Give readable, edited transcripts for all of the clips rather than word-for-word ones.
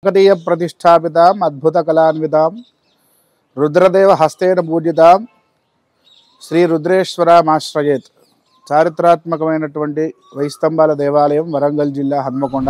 కాకతీయ ప్రతిష్టాపితాం అద్భుత కళాన్వితాం రుద్రదేవ హస్తేన పూజితాం శ్రీ రుద్రేశ్వరామాశ్రయేత్. చారిత్రాత్మకమైనటువంటి వైస్తంభాల దేవాలయం, వరంగల్ జిల్లా హన్మకొండ.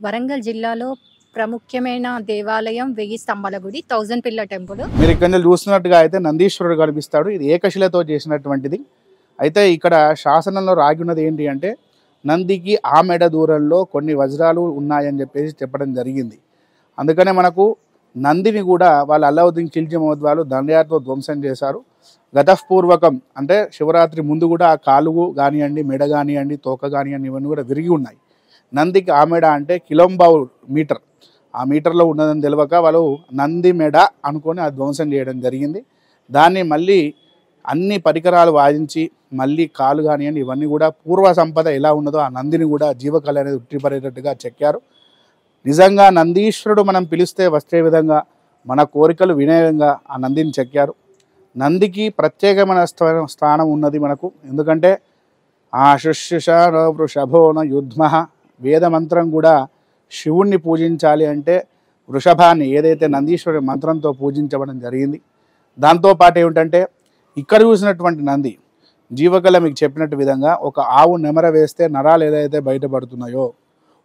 వరంగల్ జిల్లాలో ప్రముఖమైన దేవాలయం 1000 స్తంభాల గుడి, 1000 పిల్లర్ టెంపుల్. మీరు ఇక్కడ చూస్తున్నట్టుగా అయితే నందీశ్వరుడు కనిపిస్తాడు. ఇది ఏకశిలతో చేసినటువంటిది. అయితే ఇక్కడ శాసనంలో రాగి ఉన్నది ఏంటి అంటే, నందికి ఆ మెడ దూరంలో కొన్ని వజ్రాలు ఉన్నాయని చెప్పేసి చెప్పడం జరిగింది. అందుకనే మనకు నందిని కూడా వాళ్ళు అల్లావుద్దీన్ ఖిల్జీ మహమ్మద్ దండయాత్ర ధ్వంసం చేశారు. గతపూర్వకం అంటే శివరాత్రి ముందు కూడా ఆ కాలుగు కానివ్వండి, మెడ కానివ్వండి, తోక కానివ్వండి, ఇవన్నీ కూడా విరిగి ఉన్నాయి. నందికి ఆ మెడ అంటే కిలోంబావు మీటర్, ఆ మీటర్లో ఉన్నదని తెలియక వాళ్ళు నంది మెడ అనుకొని అది ధ్వంసం చేయడం జరిగింది. దాన్ని మళ్ళీ అన్ని పరికరాలు వాయించి మళ్ళీ కాలు కానివ్వండి ఇవన్నీ కూడా పూర్వ సంపద ఎలా ఉన్నదో ఆ నందిని కూడా జీవకళ అనేది ఉట్టిపడేటట్టుగా చెక్కారు. నిజంగా నందీశ్వరుడు మనం పిలిస్తే వచ్చే విధంగా మన కోరికలు వినయంగా ఆ నందిని చెక్కారు. నందికి ప్రత్యేకమైన స్థానం ఉన్నది మనకు. ఎందుకంటే ఆ శుశ్రుష వృషభోన యుద్ధ్మ వేదమంత్రం కూడా శివుణ్ణి పూజించాలి అంటే వృషభాన్ని ఏదైతే నందీశ్వరుడి మంత్రంతో పూజించబడడం జరిగింది. దాంతోపాటు ఏమిటంటే ఇక్కడ చూసినటువంటి నంది జీవకళ మీకు చెప్పినట్టు విధంగా ఒక ఆవు నెమర వేస్తే నరాలు ఏదైతే బయటపడుతున్నాయో,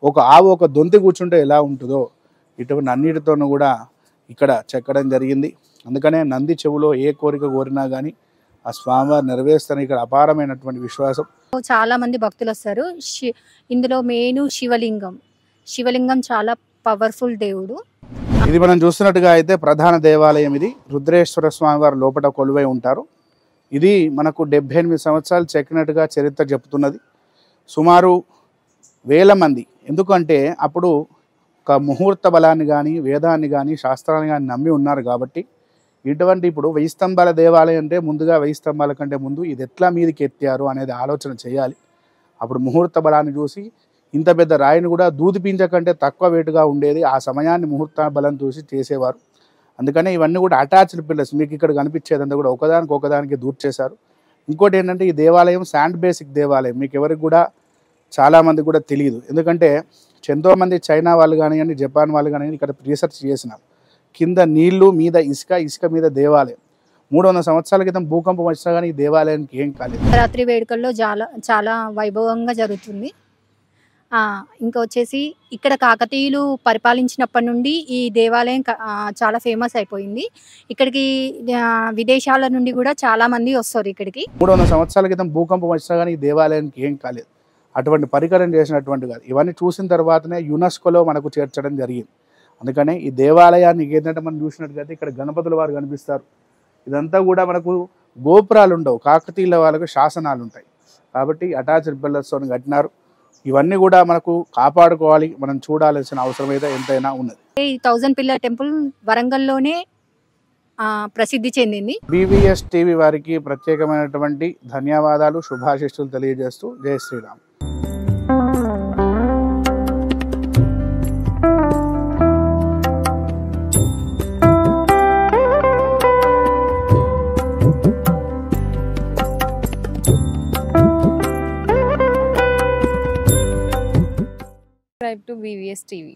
ఒక ఆవు ఒక దొంతి కూర్చుంటే ఎలా ఉంటుందో ఇటువంటి అన్నిటితోనూ కూడా ఇక్కడ చెక్కడం జరిగింది. అందుకనే నంది చెవులో ఏ కోరిక కోరినా కానీ ఆ స్వామివారు నెరవేరుస్తారని ఇక్కడ అపారమైనటువంటి విశ్వాసం. చాలా మంది భక్తులు వస్తారు. ఇందులో మెయిన్ శివలింగం చాలా పవర్ఫుల్ దేవుడు. ఇది మనం చూస్తున్నట్టుగా అయితే ప్రధాన దేవాలయం. ఇది రుద్రేశ్వర స్వామి వారు లోపల కొలువై ఉంటారు. ఇది మనకు 78 సంవత్సరాలు చెక్కినట్టుగా చరిత్ర చెప్తున్నది. సుమారు 1000 మంది. ఎందుకంటే అప్పుడు ఒక ముహూర్త బలాన్ని కానీ, వేదాన్ని కానీ, శాస్త్రాన్ని కానీ నమ్మి ఉన్నారు కాబట్టి ఇటువంటి ఇప్పుడు 1000 స్తంభాల దేవాలయం అంటే ముందుగా 1000 స్తంభాల కంటే ముందు ఇది ఎట్లా మీదకి ఎత్తారు అనేది ఆలోచన చేయాలి. అప్పుడు ముహూర్త బలాన్ని చూసి ఇంత పెద్ద రాయిని కూడా దూది పింజ కంటే తక్కువ వెయిట్గా ఉండేది. ఆ సమయాన్ని ముహూర్త బలం చూసి చేసేవారు. అందుకనే ఇవన్నీ కూడా అటాచ్డ్ పిల్లర్స్ మీకు ఇక్కడ కనిపించేదంతా కూడా ఒకదానికి ఒకదానికి దూర్చేశారు. ఇంకోటి ఏంటంటే ఈ దేవాలయం శాండ్ బేసిక్ దేవాలయం. మీకు ఎవరికి కూడా చాలామంది కూడా తెలియదు. ఎందుకంటే ఎంతోమంది చైనా వాళ్ళు కానివ్వండి, జపాన్ వాళ్ళు కానివ్వండి ఇక్కడ రీసెర్చ్ చేసినారు. కింద నీళ్లు, మీద ఇసుక, ఇసుక మీద దేవాలయం. 300 సంవత్సరాల క్రితం భూకంపం వచ్చినా కానీ ఈ దేవాలయానికి ఏం కాలేదు. రాత్రి వేడుకల్లో చాలా వైభవంగా జరుగుతుంది. ఇంకా వచ్చేసి ఇక్కడ కాకతీయులు పరిపాలించినప్పటి నుండి ఈ దేవాలయం చాలా ఫేమస్ అయిపోయింది. ఇక్కడికి విదేశాల నుండి కూడా చాలా మంది వస్తారు ఇక్కడికి. 300 సంవత్సరాల క్రితం భూకంపం వచ్చినా కానీ ఈ దేవాలయానికి ఏం కాలేదు. అటువంటి పరికరం చేసినటువంటి కాదు. ఇవన్నీ చూసిన తర్వాతనే యునెస్కోలో మనకు చేర్చడం జరిగింది. అందుకనే ఈ దేవాలయాన్ని ఏంటంటే మనం చూసినట్టుగా ఇక్కడ గణపతుల వారు కనిపిస్తారు. ఇదంతా కూడా మనకు గోపురాలు ఉండవు, కాకతీయుల వాళ్ళకు శాసనాలు ఉంటాయి కాబట్టి అటాచ్డ్ పిల్లర్స్తో కట్టినారు. ఇవన్నీ కూడా మనకు కాపాడుకోవాలి, మనం చూడాల్సిన అవసరం అయితే ఎంతైనా ఉన్నది. ఈ 1000 పిల్లర్ టెంపుల్ వరంగల్లోనే ప్రసిద్ధి చెందింది. BVS టీవీ వారికి ప్రత్యేకమైనటువంటి ధన్యవాదాలు, శుభాశిస్సులు తెలియజేస్తూ జై Sriram. Subscribe to BVS TV.